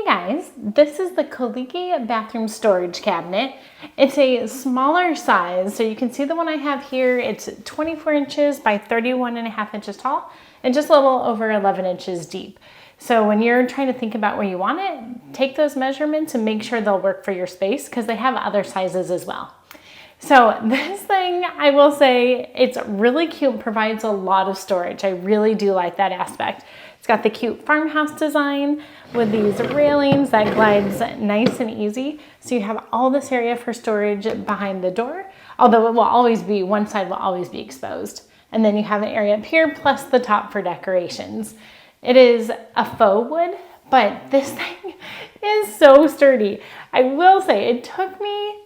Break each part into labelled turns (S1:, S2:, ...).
S1: guys, this is the Koligey bathroom storage cabinet. It's a smaller size, so you can see the one I have here. It's 24 inches by 31.5 inches tall and just a little over 11 inches deep. So when you're trying to think about where you want it, take those measurements and make sure they'll work for your space because they have other sizes as well. So this thing, I will say, it's really cute and provides a lot of storage. I really do like that aspect. It's got the cute farmhouse design with these railings that glides nice and easy. So you have all this area for storage behind the door, although it will always be, one side will always be exposed. And then you have an area up here plus the top for decorations. It is a faux wood, but this thing is so sturdy. I will say it took me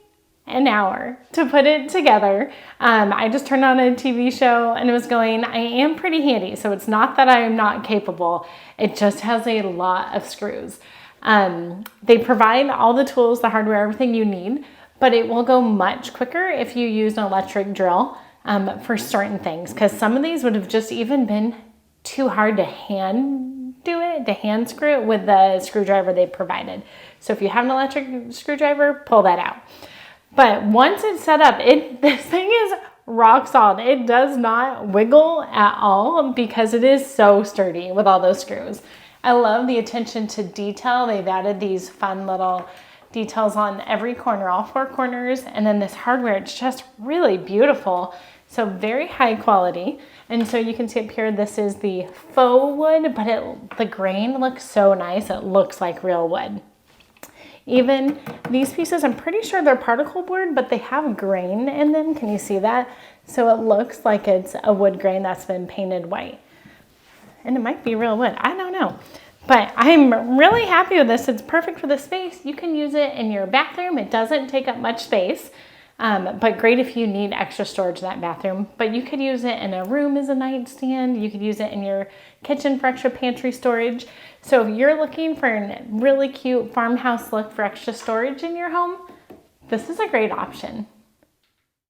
S1: an hour to put it together. I just turned on a TV show and it was going, I am pretty handy. So it's not that I am not capable. It just has a lot of screws. They provide all the tools, the hardware, everything you need, but it will go much quicker if you use an electric drill for certain things. Because some of these would have just even been too hard to hand screw it with the screwdriver they provided. So if you have an electric screwdriver, pull that out. But once it's set up, this thing is rock solid. It does not wiggle at all because it is so sturdy with all those screws. I love the attention to detail. They've added these fun little details on every corner, all four corners. And then this hardware, it's just really beautiful. So very high quality. And so you can see up here, this is the faux wood, but the grain looks so nice. It looks like real wood. Even these pieces, I'm pretty sure they're particle board, but they have grain in them. Can you see that? So it looks like it's a wood grain that's been painted white. And it might be real wood, I don't know. But I'm really happy with this. It's perfect for the space. You can use it in your bathroom. It doesn't take up much space, but great if you need extra storage in that bathroom. But you could use it in a room as a nightstand. You could use it in your kitchen for extra pantry storage. So if you're looking for a really cute farmhouse look for extra storage in your home, this is a great option.